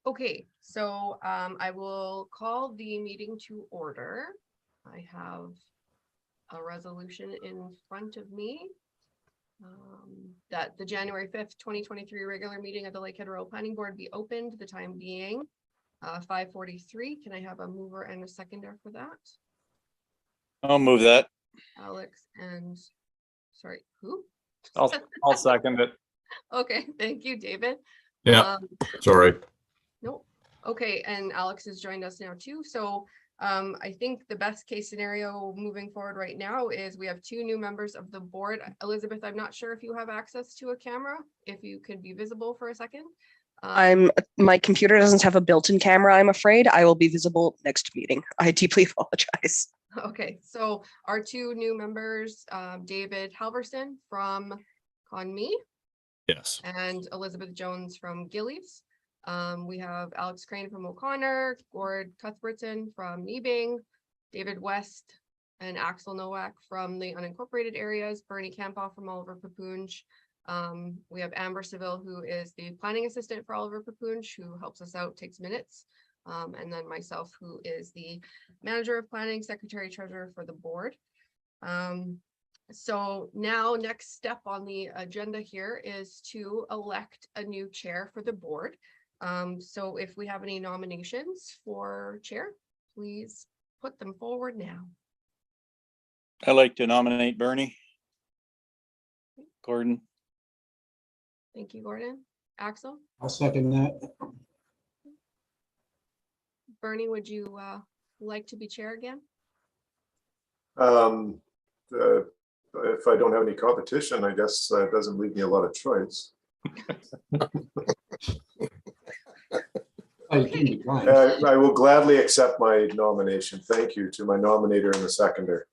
Okay, so I will call the meeting to order. I have a resolution in front of me that the January 5th, 2023 regular meeting of the Lakehead Rural Planning Board be opened, the time being 5:43. Can I have a mover and a seconder for that? I'll move that. Alex and, sorry, who? I'll second it. Okay, thank you, David. Yeah, sorry. Nope. Okay, and Alex has joined us now too. So I think the best case scenario moving forward right now is we have two new members of the board. Elizabeth, I'm not sure if you have access to a camera, if you could be visible for a second. My computer doesn't have a built-in camera, I'm afraid. I will be visible next meeting. I deeply apologize. Okay, so our two new members, David Halverson from Conme Yes. and Elizabeth Jones from Gillies. We have Alex Crane from O'Connor, Gord Cuthbertson from Nebing, David West and Axel Nowak from the unincorporated areas, Bernie Campoff from Oliver Papoonge. We have Amber Seville, who is the planning assistant for Oliver Papoonge, who helps us out, takes minutes. And then myself, who is the manager of planning, secretary, treasurer for the board. So now next step on the agenda here is to elect a new chair for the board. So if we have any nominations for chair, please put them forward now. I'd like to nominate Bernie. Gordon. Thank you, Gordon. Axel? I'll second that. Bernie, would you like to be chair again? If I don't have any competition, I guess that doesn't leave me a lot of choice. I will gladly accept my nomination. Thank you to my nominator and the seconder.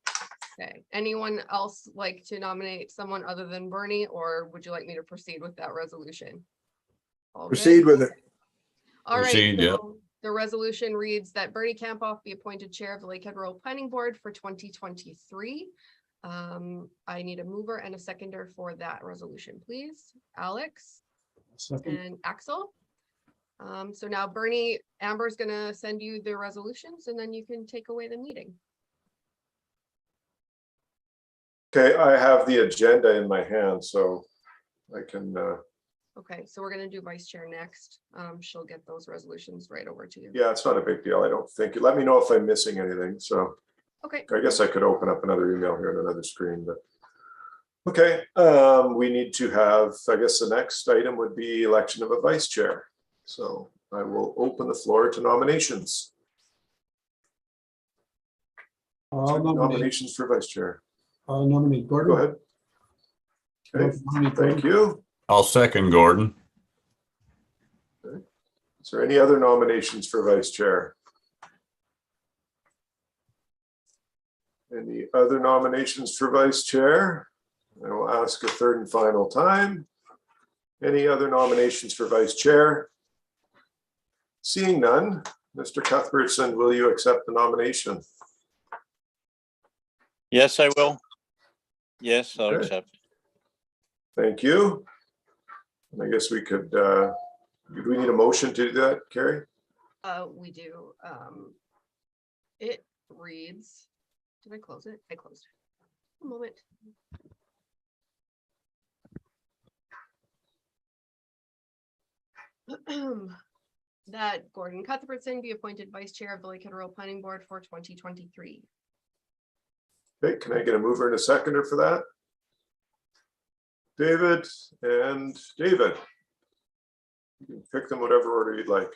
Okay, anyone else like to nominate someone other than Bernie, or would you like me to proceed with that resolution? All Proceed good? with it. All right, Proceed, yeah. so the resolution reads that Bernie Campoff be appointed chair of the Lakehead Rural Planning Board for 2023. I need a mover and a seconder for that resolution, please. Alex Second. and Axel. So now Bernie, Amber's gonna send you the resolutions and then you can take away the meeting. Okay, I have the agenda in my hand, so I can, Okay, so we're gonna do vice chair next. She'll get those resolutions right over to you. yeah, it's not a big deal. I don't think. Let me know if I'm missing anything. So Okay. I guess I could open up another email here on another screen, but okay. We need to have, I guess the next item would be election of a vice chair. So I will open the floor to nominations. Nominations for vice chair. I'll nominate Gordon. Go ahead. Okay, thank you. I'll second Gordon. Is there any other nominations for vice chair? Any other nominations for vice chair? I will ask a third and final time. Any other nominations for vice chair? Seeing none, Mr. Cuthbertson, will you accept the nomination? Yes, I will. Yes, I'll Okay. accept. Thank you. And I guess we could, do we need a motion to do that, Carrie? We do. It reads, did I close it? I closed it. A moment. That Gordon Cuthbertson be appointed vice chair of the Lakehead Rural Planning Board for 2023. Okay, can I get a mover and a seconder for that? David and David. You can pick them whatever order you'd like.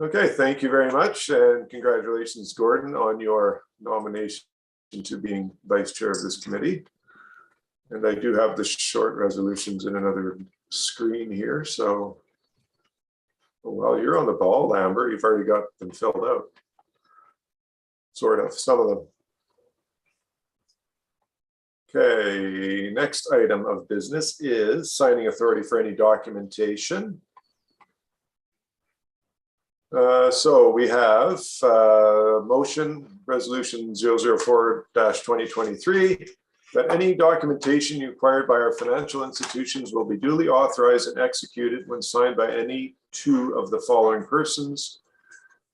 Okay, thank you very much, and congratulations, Gordon, on your nomination to being vice chair of this committee. And I do have the short resolutions in another screen here, so while you're on the ball, Amber, you've already got them filled out. Sort of, some of them. Okay, next item of business is signing authority for any documentation. So we have motion resolution 004-2023 that any documentation required by our financial institutions will be duly authorized and executed when signed by any two of the following persons: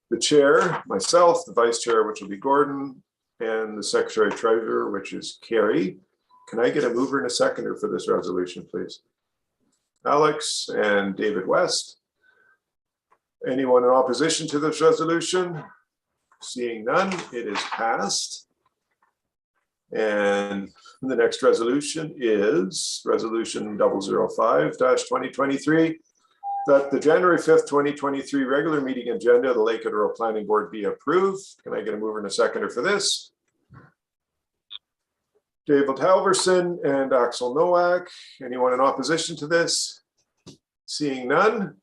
the chair, myself, the vice chair, which will be Gordon, and the secretary treasurer, which is Carrie. Can I get a mover and a seconder for this resolution, please? Alex and David West. Anyone in opposition to this resolution? Seeing none, it is passed. And the next resolution is Resolution 005-2023, that the January 5th, 2023 regular meeting agenda of the Lake Erie Planning Board be approved. Can I get a mover and a seconder for this? David Halverson and Axel Nowak. Anyone in opposition to this? Seeing none,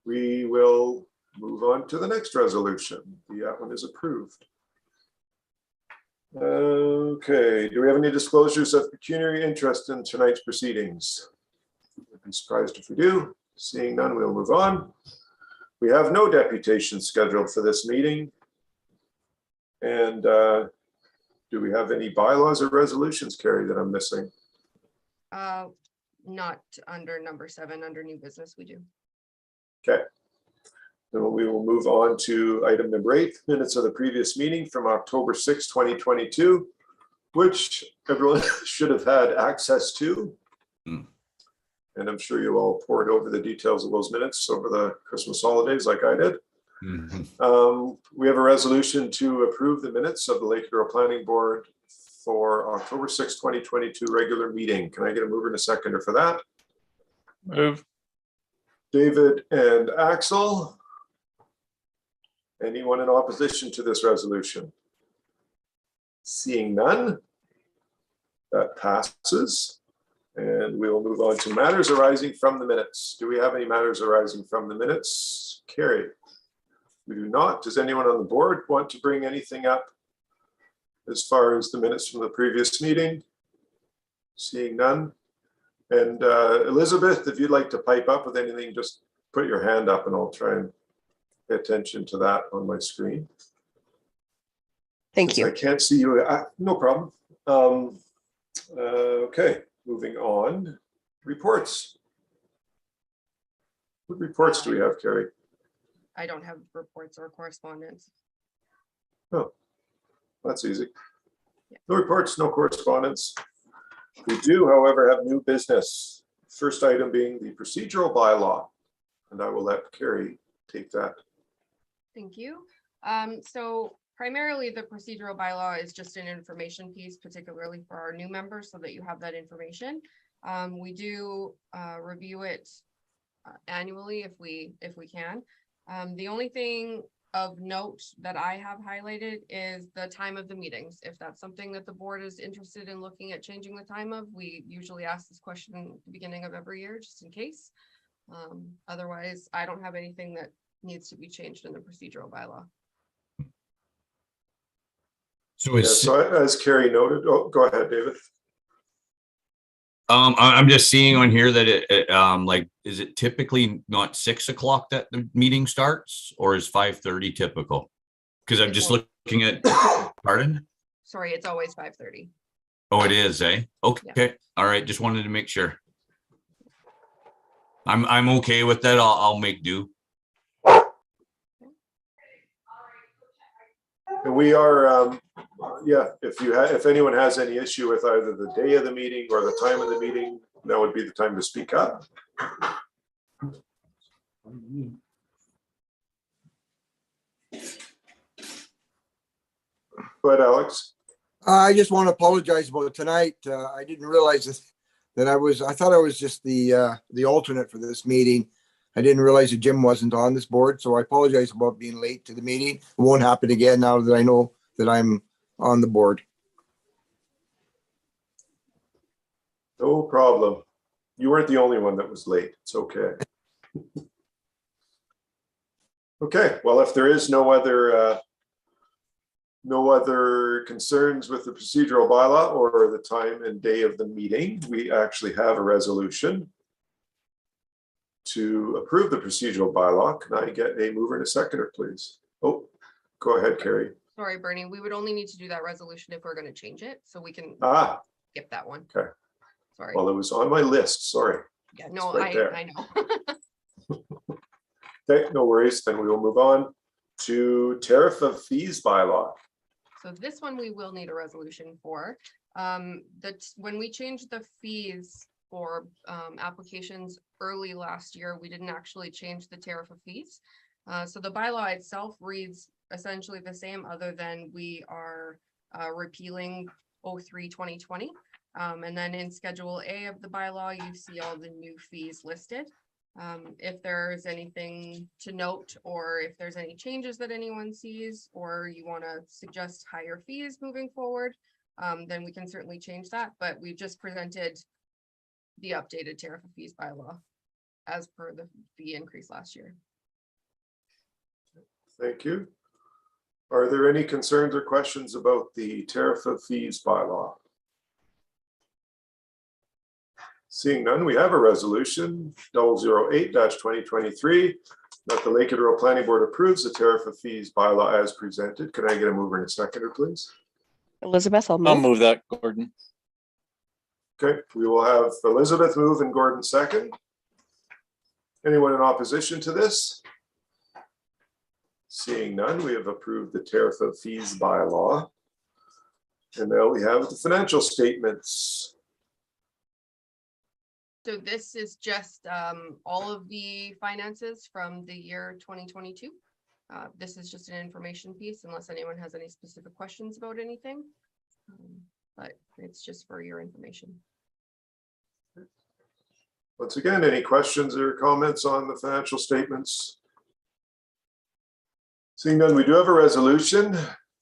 we will move on to the next resolution. That one is approved. Okay, do we have any disclosures of pecuniary interest in tonight's proceedings? I'd be surprised if we do. Seeing none, we'll move on. We have no deputation scheduled for this meeting. And do we have any bylaws or resolutions, Carrie, that I'm missing? Not under number 7, under new business, we do. Okay. Then we will move on to item number 8, minutes of the previous meeting from October 6, 2022, which everyone should have had access to. And I'm sure you all poured over the details of those minutes over the Christmas holidays like I did. We have a resolution to approve the minutes of the Lake Erie Planning Board for October 6, 2022 regular meeting. Can I get a mover and a seconder for that? Move. David and Axel. Anyone in opposition to this resolution? Seeing none, that passes. And we will move on to matters arising from the minutes. Do we have any matters arising from the minutes? Carrie? We do not. Does anyone on the board want to bring anything up as far as the minutes from the previous meeting? Seeing none. And Elizabeth, if you'd like to pipe up with anything, just put your hand up and I'll try and pay attention to that on my screen. Thank you. I can't see you. No problem. Okay, moving on. Reports. What reports do we have, Carrie? I don't have reports or correspondence. Oh, that's easy. No reports, no correspondence. We do, however, have new business. First item being the procedural bylaw, and I will let Carrie take that. Thank you. So primarily the procedural bylaw is just an information piece, particularly for our new members, so that you have that information. We do review it annually if we can. The only thing of note that I have highlighted is the time of the meetings. If that's something that the board is interested in looking at changing the time of, we usually ask this question at the beginning of every year, just in case. Otherwise, I don't have anything that needs to be changed in the procedural bylaw. So Yeah, it's, so as Carrie noted, oh, go ahead, David. I'm just seeing on here that like, is it typically not 6 o'clock that the meeting starts, or is 5:30 typical? Because I'm just looking at, pardon? Sorry, it's always 5:30. Oh, it is, eh? Okay, all right, just wanted to make sure. I'm okay with that. I'll make do. And we are, yeah, if anyone has any issue with either the day of the meeting or the time of the meeting, that would be the time to speak up. Go ahead, Alex. I just want to apologize about tonight. I didn't realize that I thought I was just the alternate for this meeting. I didn't realize that Jim wasn't on this board, so I apologize about being late to the meeting. It won't happen again now that I know that I'm on the board. No problem. You weren't the only one that was late. It's okay. Okay, well, if there is no other concerns with the procedural bylaw or the time and day of the meeting, we actually have a resolution to approve the procedural bylaw. Can I get a mover and a seconder, please? Oh, go ahead, Carrie. Sorry, Bernie, we would only need to do that resolution if we're going to change it, so we can. skip that one. Okay. Sorry. Well, it was on my list, sorry. Yeah, no, right there. I know. Okay, no worries, then we will move on to tariff of fees bylaw. So this one we will need a resolution for. When we changed the fees for applications early last year, we didn't actually change the tariff of fees. So the bylaw itself reads essentially the same, other than we are repealing 03-2020. And then in Schedule A of the bylaw, you see all the new fees listed. If there's anything to note, or if there's any changes that anyone sees, or you want to suggest higher fees moving forward, then we can certainly change that. But we just presented the updated tariff of fees bylaw as per the fee increase last year. Thank you. Are there any concerns or questions about the tariff of fees bylaw? Seeing none, we have a resolution 008-2023 that the Lake Erie Planning Board approves the tariff of fees bylaw as presented. Can I get a mover and a seconder, please? Elizabeth, I'll I'll move. move that, Gordon. Okay, we will have Elizabeth move and Gordon second. Anyone in opposition to this? Seeing none, we have approved the tariff of fees bylaw. And now we have the financial statements. So this is just all of the finances from the year 2022. This is just an information piece, unless anyone has any specific questions about anything. But it's just for your information. Once again, any questions or comments on the financial statements? Seeing none, we do have a resolution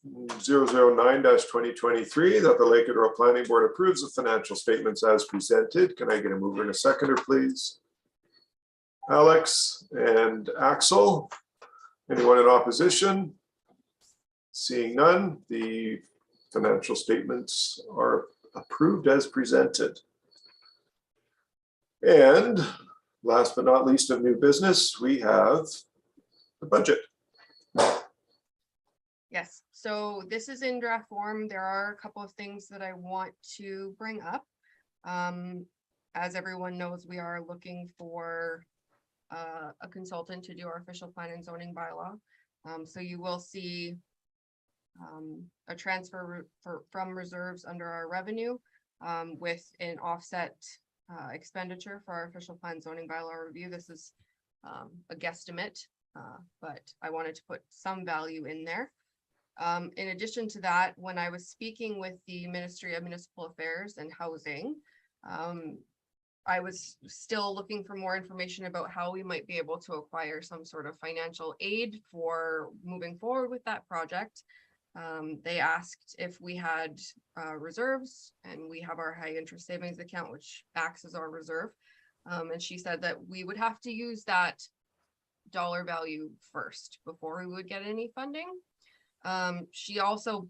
009-2023 that the Lake Erie Planning Board approves the financial statements as presented. Can I get a mover and a seconder, please? Alex and Axel. Anyone in opposition? Seeing none, the financial statements are approved as presented. And last but not least of new business, we have the budget. Yes, so this is in draft form. There are a couple of things that I want to bring up. As everyone knows, we are looking for a consultant to do our official plan and zoning bylaw. So you will see a transfer from reserves under our revenue with an offset expenditure for our official plan zoning bylaw review. This is a guesstimate, but I wanted to put some value in there. In addition to that, when I was speaking with the Ministry of Municipal Affairs and Housing, I was still looking for more information about how we might be able to acquire some sort of financial aid for moving forward with that project. They asked if we had reserves, and we have our high interest savings account, which acts as our reserve. And she said that we would have to use that dollar value first before we would get any funding. She also,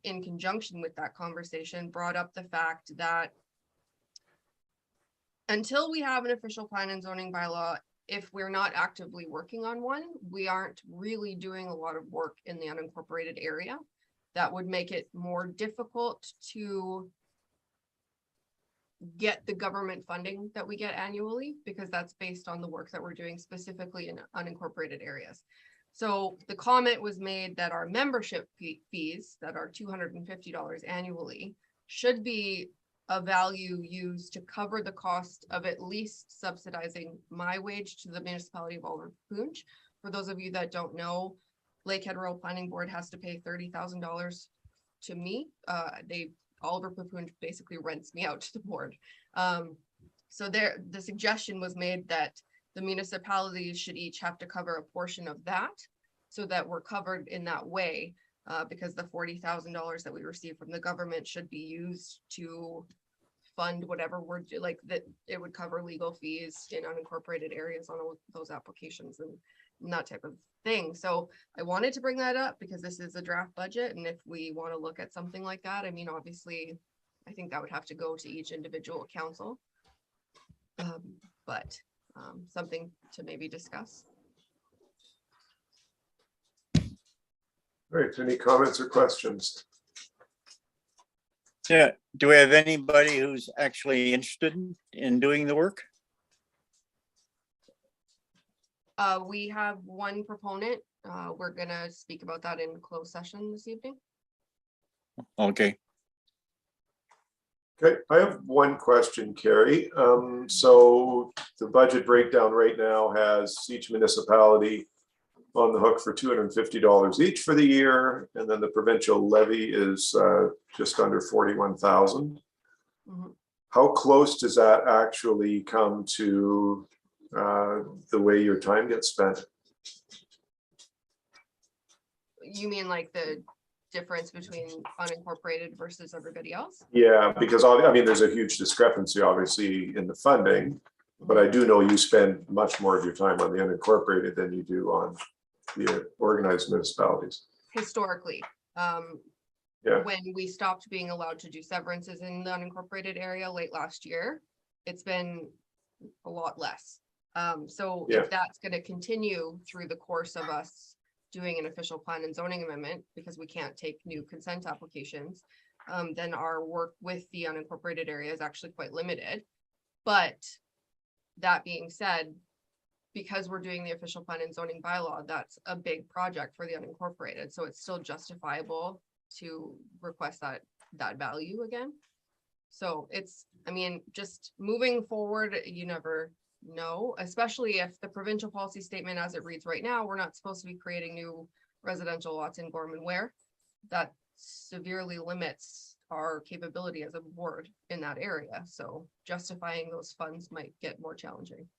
in conjunction with that conversation, brought up the fact that until we have an official plan and zoning bylaw, if we're not actively working on one, we aren't really doing a lot of work in the unincorporated area. That would make it more difficult to get the government funding that we get annually, because that's based on the work that we're doing specifically in unincorporated areas. So the comment was made that our membership fees that are $250 annually should be a value used to cover the cost of at least subsidizing my wage to the municipality of Oliver Papoonch. For those of you that don't know, Lake Erie Planning Board has to pay $30,000 to me. Oliver Papoonch basically rents me out to the board. So the suggestion was made that the municipalities should each have to cover a portion of that, so that we're covered in that way, because the $40,000 that we receive from the government should be used to fund whatever we're like that. It would cover legal fees in unincorporated areas on those applications and that type of thing. So I wanted to bring that up because this is a draft budget, and if we want to look at something like that, I mean, obviously, I think that would have to go to each individual council. But something to maybe discuss. All right, any comments or questions? Yeah, do we have anybody who's actually interested in doing the work? We have one proponent. We're gonna speak about that in closed session this evening. Okay, Okay, I have one question, Carrie. So the budget breakdown right now has each municipality on the hook for $250 each for the year, and then the provincial levy is just under 41,000. Mhm. How close does that actually come to the way your time gets spent? You mean like the difference between unincorporated versus everybody else? Yeah, because I mean, there's a huge discrepancy, obviously, in the funding, but I do know you spend much more of your time on the unincorporated than you do on the organized municipalities. Historically, Yeah. when we stopped being allowed to do severances in the unincorporated area late last year, it's been a lot less. So Yeah. if that's gonna continue through the course of us doing an official plan and zoning amendment, because we can't take new consent applications, then our work with the unincorporated area is actually quite limited. But that being said, because we're doing the official plan and zoning bylaw, that's a big project for the unincorporated, so it's still justifiable to request that value again. So it's, I mean, just moving forward, you never know, especially if the provincial policy statement as it reads right now, we're not supposed to be creating new residential lots in Gorman Ware. That severely limits our capability as a board in that area, so justifying those funds might get more challenging.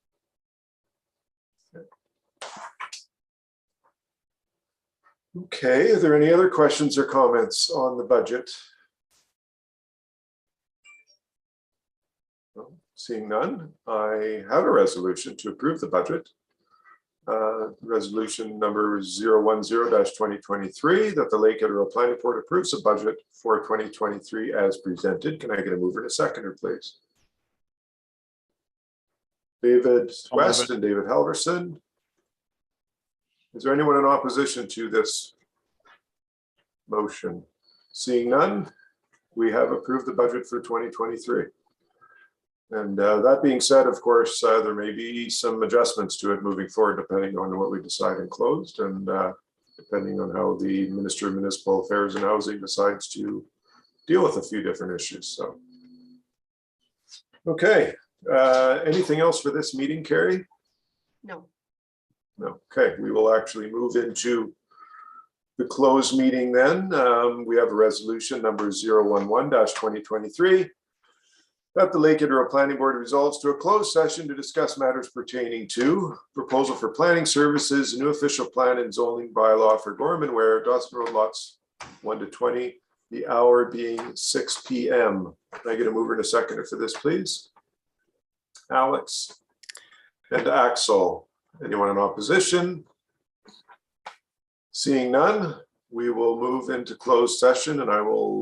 Okay, are there any other questions or comments on the budget? No, seeing none, I have a resolution to approve the budget. Resolution number 010-2023, that the Lake Edinburgh Planning Board approves the budget for 2023 as presented. Can I get a mover and a seconder, please? David I'll move West it. and David Halverson. Is there anyone in opposition to this motion? Seeing none, we have approved the budget for 2023. And that being said, of course, there may be some adjustments to it moving forward, depending on what we decide in closed and depending on how the Minister of Municipal Affairs and Housing decides to deal with a few different issues. So, okay, anything else for this meeting, Carrie? No. No. Okay, we will actually move into the closed meeting then. We have a resolution number 011-2023. That the Lake Edinburgh Planning Board resolves to a closed session to discuss matters pertaining to proposal for planning services, new official plan and zoning bylaw for Gorman Ware, Dawson Road lots 1 to 20, the hour being 6 p.m. Can I get a mover and a seconder for this, please? Alex and Axel. Anyone in opposition? Seeing none, we will move into closed session and I will